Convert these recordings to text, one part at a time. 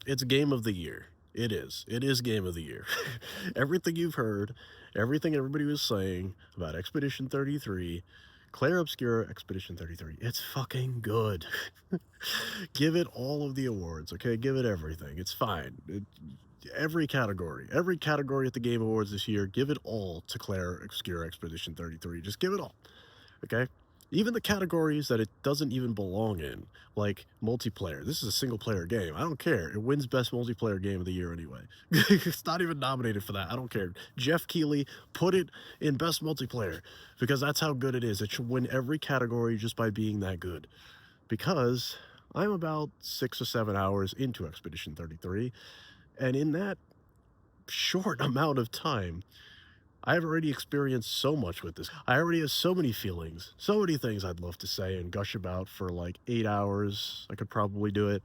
It's game of the year. It is. It is game of the year. Everything you've heard, everything everybody was saying about Expedition 33, Clair Obscur Expedition 33, it's fucking good. Give it all of the awards, okay? Give it everything. It's fine. Every category at the Game Awards this year, give it all to Clair Obscur Expedition 33. Just give it all, okay? Even the categories that it doesn't even belong in, like multiplayer. This is a single player game. I don't care. It wins best multiplayer game of the year anyway. It's not even nominated for that. I don't care. Jeff Keighley put it in best multiplayer because that's how good it is. It should win every category just by being that good. Because I'm about 6 or 7 hours into Expedition 33, and in that short amount of time, I've already experienced so much with this. I already have so many feelings, so many things I'd love to say and gush about for like 8 hours. I could probably do it,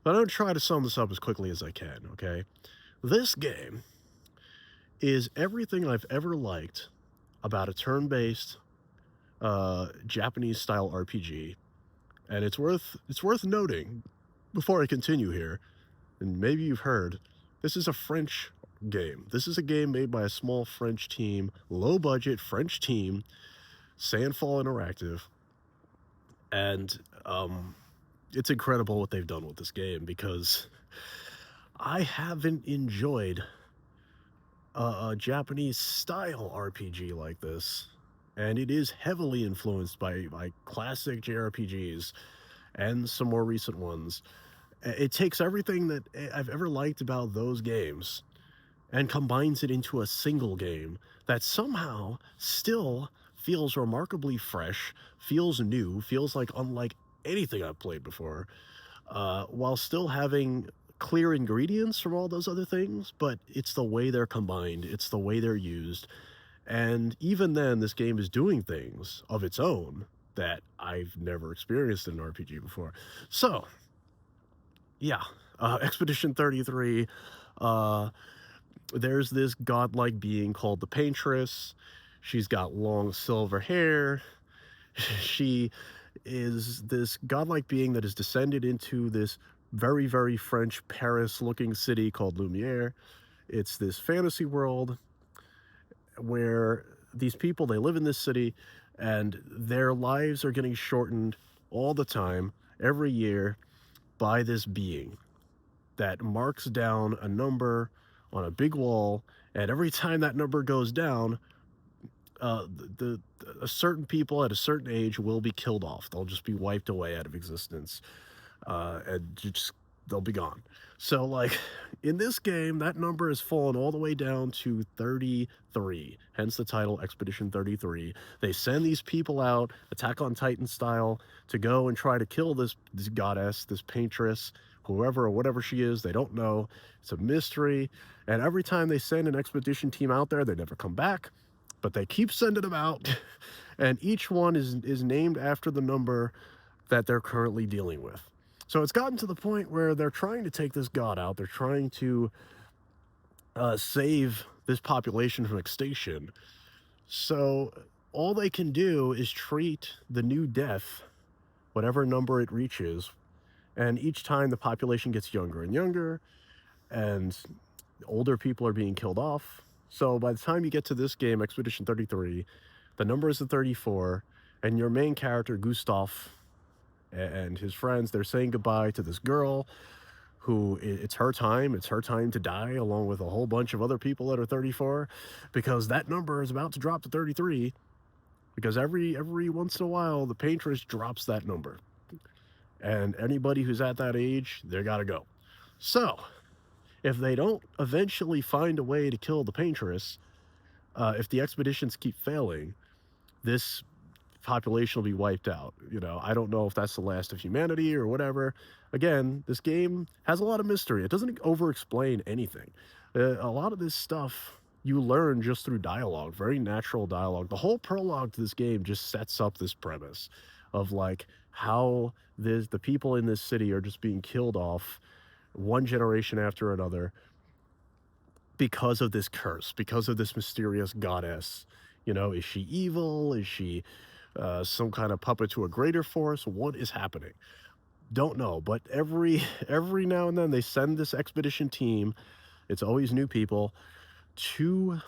but I'm going to try to sum this up as quickly as I can, okay? This game is everything I've ever liked about a turn-based Japanese-style RPG, and it's worth noting before I continue here, and maybe you've heard, this is a French game. This is a game made by a small French team, low budget French team, Sandfall Interactive, and it's incredible what they've done with this game because I haven't enjoyed a Japanese style RPG like this, and it is heavily influenced by classic JRPGs and some more recent ones. It takes everything that I've ever liked about those games and combines it into a single game that somehow still feels remarkably fresh, feels new, feels like unlike anything I've played before, while still having clear ingredients from all those other things, but it's the way they're combined, it's the way they're used, and even then, this game is doing things of its own that I've never experienced in an RPG before. So, yeah, Expedition 33, there's this godlike being called the Paintress. She's got long silver hair. She is this godlike being that is descended into this very, very French Paris-looking city called Lumiere. It's this fantasy world where these people, they live in this city, and their lives are getting shortened all the time, every year, by this being that marks down a number on a big wall, and every time that number goes down, a certain people at a certain age will be killed off. They'll just be wiped away out of existence, and just they'll be gone. So, like in this game, that number has fallen all the way down to 33. Hence the title, Expedition 33. They send these people out, Attack on Titan style, to go and try to kill this goddess, this paintress, whoever or whatever she is. They don't know. It's a mystery. And every time they send an expedition team out there, they never come back. But they keep sending them out, and each one is named after the number that they're currently dealing with. So it's gotten to the point where they're trying to take this god out. They're trying to save this population from extinction. So all they can do is treat the new death, whatever number it reaches, and each time the population gets younger and younger, and older people are being killed off. So by the time you get to this game, Expedition 33, the number is 34, and your main character, Gustav, and his friends, they're saying goodbye to this girl who it's her time to die, along with a whole bunch of other people that are 34, because that number is about to drop to 33, because every once in a while, the paintress drops that number. And anybody who's at that age, they gotta go. So, if they don't eventually find a way to kill the paintress, if the expeditions keep failing, this population will be wiped out. You know, I don't know if that's the last of humanity or whatever. Again, this game has a lot of mystery. It doesn't over-explain anything. A lot of this stuff you learn just through dialogue, very natural dialogue. The whole prologue to this game just sets up this premise of like how the people in this city are just being killed off one generation after another because of this curse, because of this mysterious goddess. You know, is she evil? Is she some kind of puppet to a greater force? What is happening? Don't know, but every now and then they send this expedition team, it's always new people, to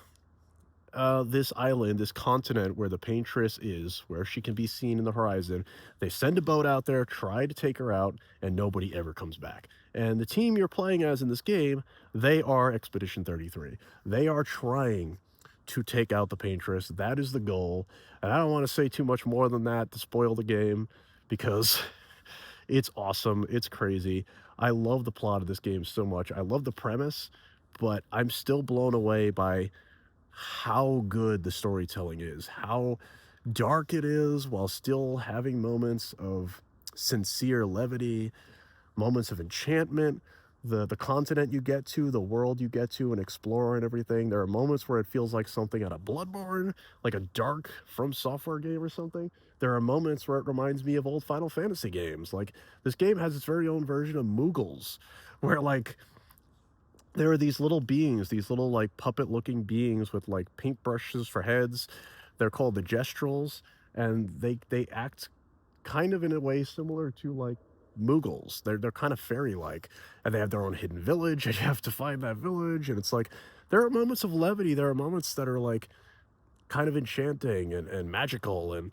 this island, this continent where the paintress is, where she can be seen in the horizon. They send a boat out there, try to take her out, and nobody ever comes back. And the team you're playing as in this game, they are Expedition 33. They are trying to take out the paintress. That is the goal. And I don't want to say too much more than that to spoil the game because it's awesome. It's crazy. I love the plot of this game so much. I love the premise, but I'm still blown away by how good the storytelling is, how dark it is while still having moments of sincere levity, moments of enchantment, the continent you get to, the world you get to and explore and everything. There are moments where it feels like something out of Bloodborne, like a dark From Software game or something. There are moments where it reminds me of old Final Fantasy games. Like this game has its very own version of Moogles, where like there are these little beings, these little like puppet looking beings with like paintbrushes for heads. They're called the Gestrels, and they act kind of in a way similar to like Moogles. They're kind of fairy like, and they have their own hidden village, and you have to find that village. And it's like there are moments of levity, there are moments that are like kind of enchanting and magical, and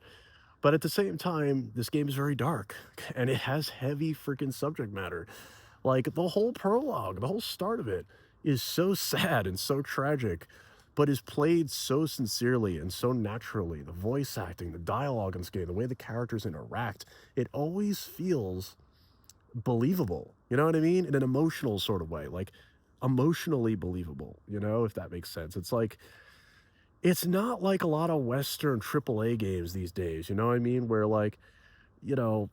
but at the same time, this game is very dark and it has heavy freaking subject matter. Like the whole prologue, the whole start of it is so sad and so tragic, but is played so sincerely and so naturally. The voice acting, the dialogue in this game, the way the characters interact, it always feels believable. You know what I mean? In an emotional sort of way, like emotionally believable, if that makes sense. It's like, it's not like a lot of Western AAA games these days, you know what I mean? Where like, you know,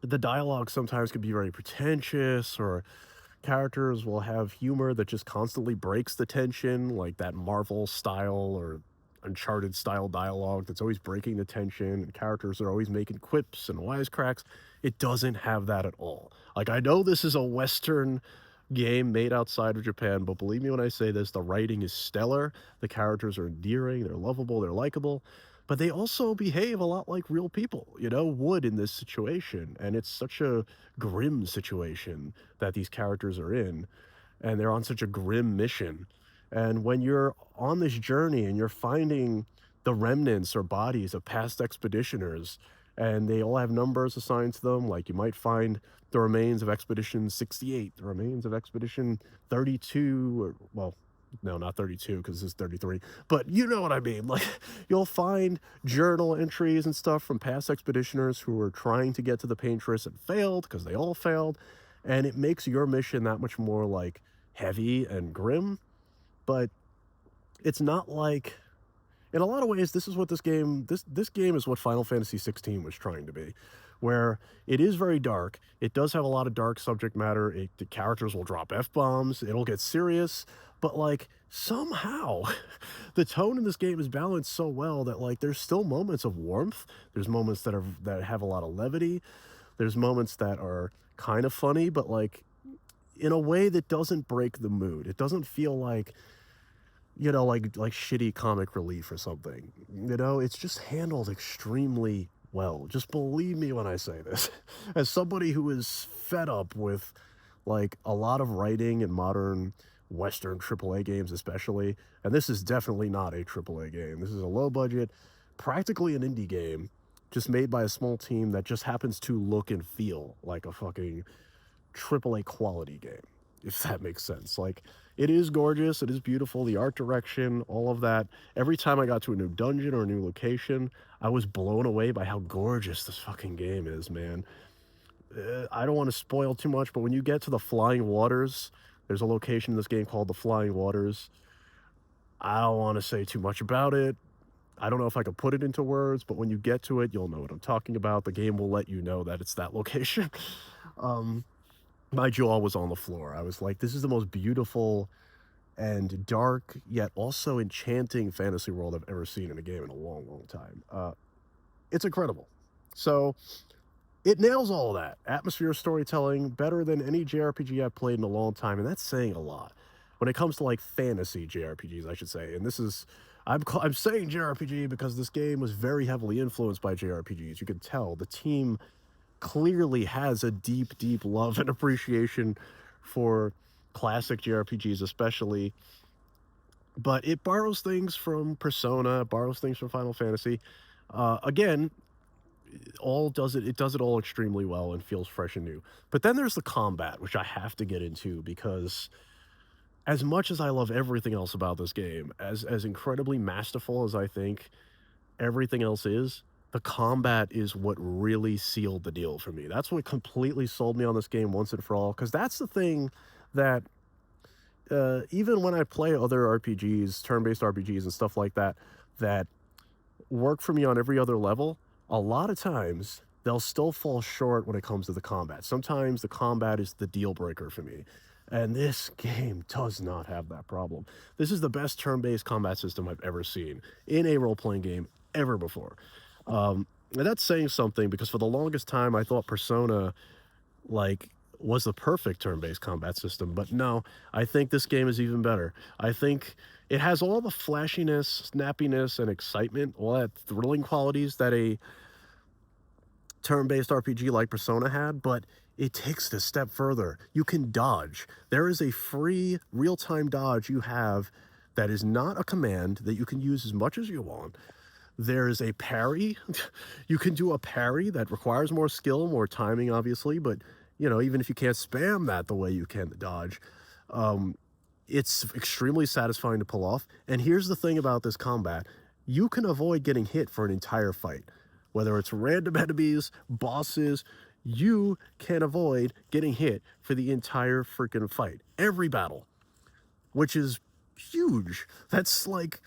the dialogue sometimes can be very pretentious, or characters will have humor that just constantly breaks the tension, like that Marvel style or Uncharted style dialogue that's always breaking the tension, and characters are always making quips and wisecracks. It doesn't have that at all. Like, I know this is a Western game made outside of Japan, but believe me when I say this, the writing is stellar. The characters are endearing, they're lovable, they're likable, but they also behave a lot like real people, would in this situation. And it's such a grim situation that these characters are in, and they're on such a grim mission. And when you're on this journey and you're finding the remnants or bodies of past expeditioners, and they all have numbers assigned to them, like you might find the remains of Expedition 68, the remains of Expedition 32, or, well, no, not 32, because this is 33, but you know what I mean. Like, you'll find journal entries and stuff from past expeditioners who were trying to get to the paintress and failed, because they all failed, and it makes your mission that much more, like, heavy and grim. But it's not like, in a lot of ways, this is what this game is what Final Fantasy 16 was trying to be, where it is very dark. It does have a lot of dark subject matter. The characters will drop F-bombs. It'll get serious, but like somehow the tone in this game is balanced so well that like there's still moments of warmth. There's moments that have a lot of levity. There's moments that are kind of funny, but like in a way that doesn't break the mood. It doesn't feel like, like shitty comic relief or something. It's just handled extremely well. Just believe me when I say this. As somebody who is fed up with like a lot of writing in modern Western AAA games, especially, and this is definitely not a AAA game. This is a low budget, practically an indie game, just made by a small team that just happens to look and feel like a fucking AAA quality game, if that makes sense. Like, it is gorgeous, it is beautiful, the art direction, all of that. Every time I got to a new dungeon or a new location, I was blown away by how gorgeous this fucking game is, man. I don't want to spoil too much, but when you get to the Flying Waters, there's a location in this game called the Flying Waters. I don't want to say too much about it. I don't know if I could put it into words, but when you get to it, you'll know what I'm talking about. The game will let you know that it's that location. My jaw was on the floor. I was like, this is the most beautiful and dark, yet also enchanting fantasy world I've ever seen in a game in a long, long time. It's incredible. So it nails all of that. Atmosphere, storytelling, better than any JRPG I've played in a long time, and that's saying a lot. When it comes to like fantasy JRPGs, I should say, and this is, I'm saying JRPG because this game was very heavily influenced by JRPGs. You could tell the team clearly has a deep, deep love and appreciation for classic JRPGs, especially. But it borrows things from Persona, borrows things from Final Fantasy. Again, it does it all extremely well and feels fresh and new. But then there's the combat, which I have to get into because as much as I love everything else about this game, as incredibly masterful as I think everything else is, the combat is what really sealed the deal for me. That's what completely sold me on this game once and for all. Because that's the thing that even when I play other RPGs, turn-based RPGs and stuff like that, that work for me on every other level, a lot of times they'll still fall short when it comes to the combat. Sometimes the combat is the deal breaker for me. And this game does not have that problem. This is the best turn-based combat system I've ever seen in a role-playing game ever before. And that's saying something because for the longest time I thought Persona like was the perfect turn-based combat system, but no, I think this game is even better. I think it has all the flashiness, snappiness, and excitement, all that thrilling qualities that a turn-based RPG like Persona had, but it takes it a step further. You can dodge. There is a free real-time dodge you have that is not a command that you can use as much as you want. There's a parry. You can do a parry that requires more skill, more timing, obviously, but you know, even if you can't spam that the way you can the dodge, it's extremely satisfying to pull off. And here's the thing about this combat. You can avoid getting hit for an entire fight. Whether it's random enemies, bosses, you can avoid getting hit for the entire freaking fight. Every battle, which is huge. That's like,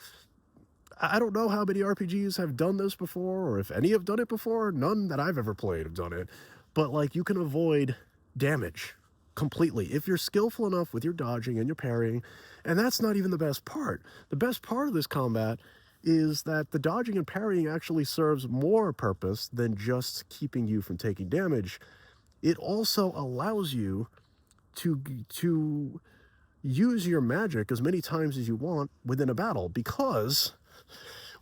I don't know how many RPGs have done this before, or if any have done it before. None that I've ever played have done it. But like, you can avoid damage completely if you're skillful enough with your dodging and your parrying. And that's not even the best part. The best part of this combat is that the dodging and parrying actually serves more purpose than just keeping you from taking damage. It also allows you to use your magic as many times as you want within a battle, because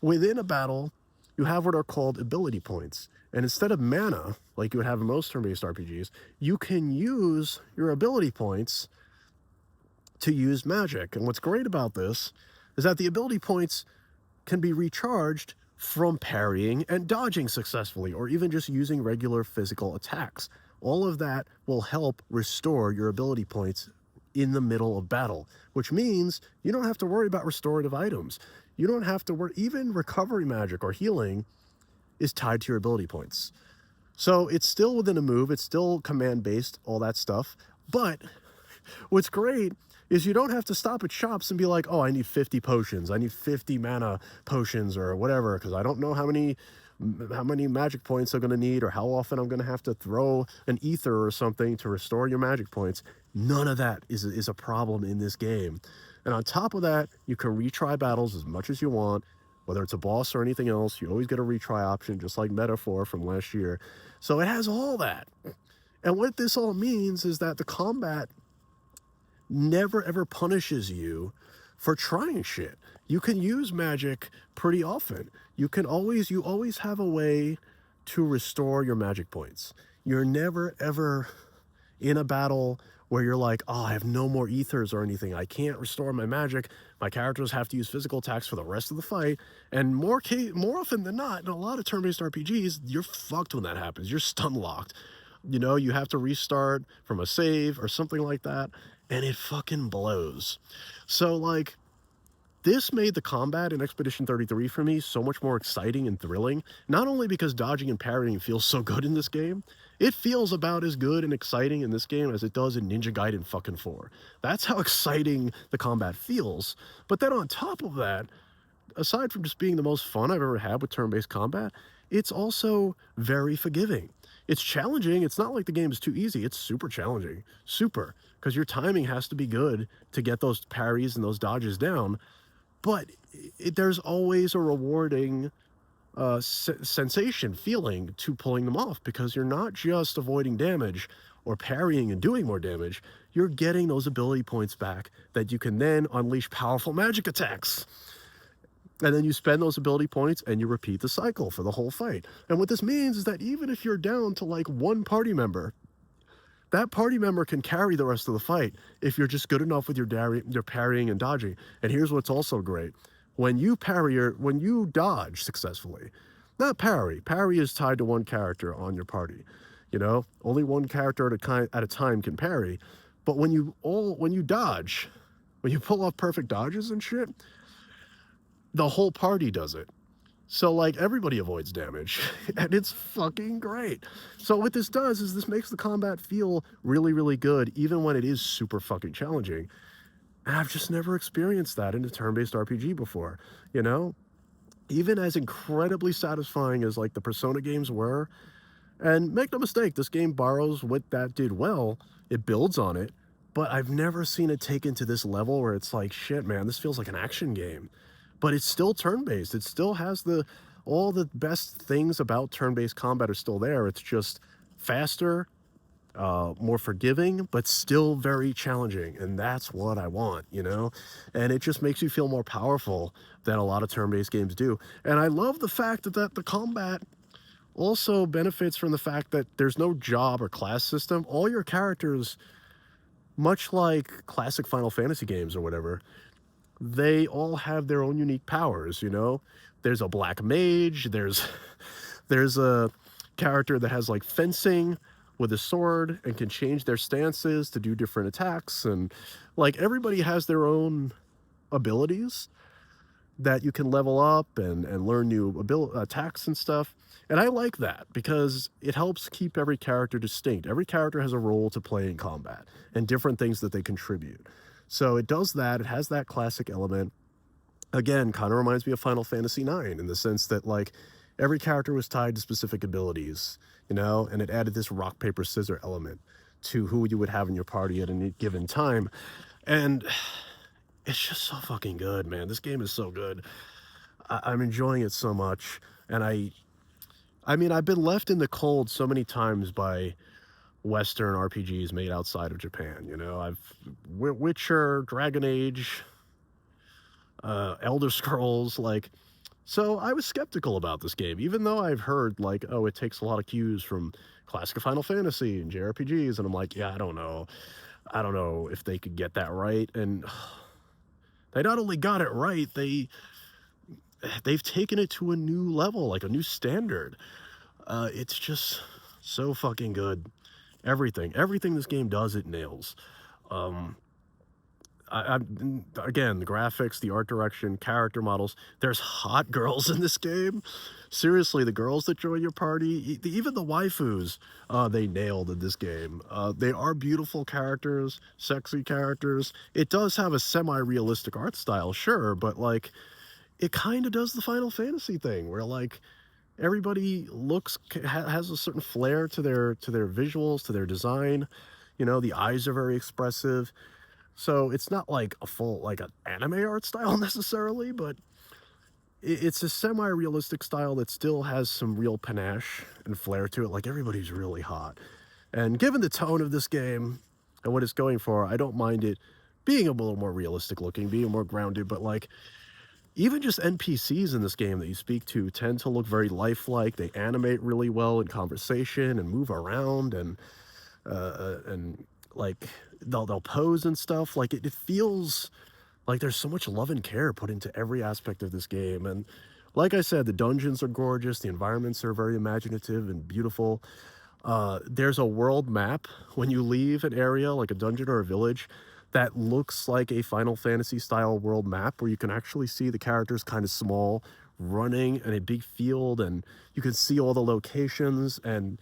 within a battle, you have what are called ability points. And instead of mana, like you would have in most turn-based RPGs, you can use your ability points to use magic. And what's great about this is that the ability points can be recharged from parrying and dodging successfully, or even just using regular physical attacks. All of that will help restore your ability points in the middle of battle, which means you don't have to worry about restorative items. You don't have to worry, even recovery magic or healing is tied to your ability points. So it's still within a move, it's still command-based, all that stuff. But what's great is you don't have to stop at shops and be like, oh, I need 50 potions, I need 50 mana potions or whatever, because I don't know how many magic points I'm going to need or how often I'm going to have to throw an ether or something to restore your magic points. None of that is a problem in this game. And on top of that, you can retry battles as much as you want. Whether it's a boss or anything else, you always get a retry option, just like Metaphor from last year. So it has all that. And what this all means is that the combat never ever punishes you for trying shit. You can use magic pretty often. You always have a way to restore your magic points. You're never ever in a battle where you're like, oh, I have no more ethers or anything. I can't restore my magic. My characters have to use physical attacks for the rest of the fight. And more often than not, in a lot of turn-based RPGs, you're fucked when that happens. You're stun locked. You know, you have to restart from a save or something like that, and it fucking blows. So, like, this made the combat in Expedition 33 for me so much more exciting and thrilling, not only because dodging and parrying feels so good in this game, it feels about as good and exciting in this game as it does in Ninja Gaiden fucking 4. That's how exciting the combat feels. But then on top of that, aside from just being the most fun I've ever had with turn-based combat, it's also very forgiving. It's challenging. It's not like the game is too easy. It's super challenging. Super. Because your timing has to be good to get those parries and those dodges down. But there's always a rewarding sensation, feeling to pulling them off, because you're not just avoiding damage or parrying and doing more damage. You're getting those ability points back that you can then unleash powerful magic attacks. And then you spend those ability points and you repeat the cycle for the whole fight. And what this means is that even if you're down to like one party member, that party member can carry the rest of the fight if you're just good enough with your parrying and dodging. And here's what's also great. When you when you dodge successfully, not parry is tied to one character on your party. You know, only one character at a time can parry. But when you dodge, when you pull off perfect dodges and shit, the whole party does it. So like everybody avoids damage and it's fucking great. So what this does is this makes the combat feel really, really good, even when it is super fucking challenging. And I've just never experienced that in a turn-based RPG before, you know? Even as incredibly satisfying as like the Persona games were, and make no mistake, this game borrows what that did well, it builds on it, but I've never seen it taken to this level where it's like, shit, man, this feels like an action game. But it's still turn-based. It still has all the best things about turn-based combat are still there. It's just faster, more forgiving, but still very challenging. And that's what I want, you know? And it just makes you feel more powerful than a lot of turn-based games do. And I love the fact that the combat also benefits from the fact that there's no job or class system. All your characters, much like classic Final Fantasy games or whatever, they all have their own unique powers, you know? There's a black mage, there's a character that has like fencing with a sword and can change their stances to do different attacks, and like everybody has their own abilities that you can level up and learn new attacks and stuff. And I like that because it helps keep every character distinct. Every character has a role to play in combat and different things that they contribute. So it does that. It has that classic element. Again, kind of reminds me of Final Fantasy IX in the sense that like every character was tied to specific abilities, you know, and it added this rock, paper, scissors element to who you would have in your party at any given time. And it's just so fucking good, man. This game is so good. I'm enjoying it so much. And I mean, I've been left in the cold so many times by Western RPGs made outside of Japan, you know? Witcher, Dragon Age, Elder Scrolls, like, so I was skeptical about this game, even though I've heard, like, oh, it takes a lot of cues from classic Final Fantasy and JRPGs, and I'm like, yeah, I don't know. I don't know if they could get that right. And they not only got it right, they've taken it to a new level, like a new standard. It's just so fucking good. Everything this game does, it nails. Again, the graphics, the art direction, character models. There's hot girls in this game. Seriously, the girls that join your party, even the waifus, they nailed in this game. They are beautiful characters, sexy characters. It does have a semi-realistic art style, sure, but like, it kind of does the Final Fantasy thing, where like everybody has a certain flair to their visuals, to their design. You know, the eyes are very expressive. So it's not like a full like an anime art style necessarily, but it's a semi-realistic style that still has some real panache and flair to it. Like everybody's really hot. And given the tone of this game and what it's going for, I don't mind it being a little more realistic looking, being more grounded, but like even just NPCs in this game that you speak to tend to look very lifelike. They animate really well in conversation and move around and like they'll pose and stuff. Like it feels like there's so much love and care put into every aspect of this game. And like I said, the dungeons are gorgeous. The environments are very imaginative and beautiful. There's a world map when you leave an area, like a dungeon or a village, that looks like a Final Fantasy style world map where you can actually see the characters kind of small running in a big field, and you can see all the locations, and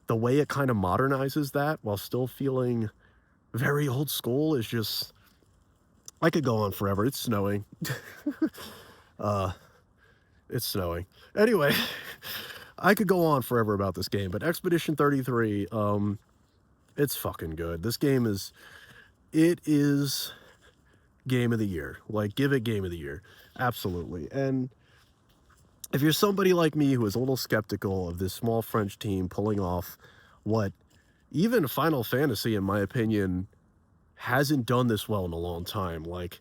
the way it kind of modernizes that while still feeling very old school is just, I could go on forever. It's snowing. uh, it's snowing. Anyway, I could go on forever about this game, but Expedition 33, it's fucking good. This game it is game of the year. Like, give it game of the year. Absolutely. And if you're somebody like me who is a little skeptical of this small French team pulling off what even Final Fantasy, in my opinion, hasn't done this well in a long time. Like,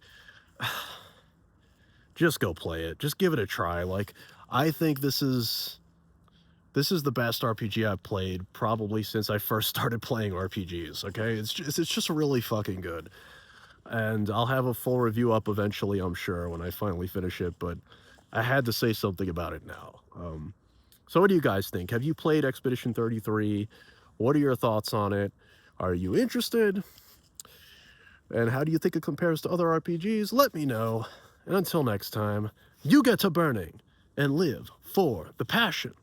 just go play it. Just give it a try. Like, I think this is the best RPG I've played probably since I first started playing RPGs, okay? It's just really fucking good. And I'll have a full review up eventually, I'm sure, when I finally finish it, but I had to say something about it now. So what do you guys think? Have you played Expedition 33? What are your thoughts on it? Are you interested? And how do you think it compares to other RPGs? Let me know. And until next time, you get to burning and live for the passion.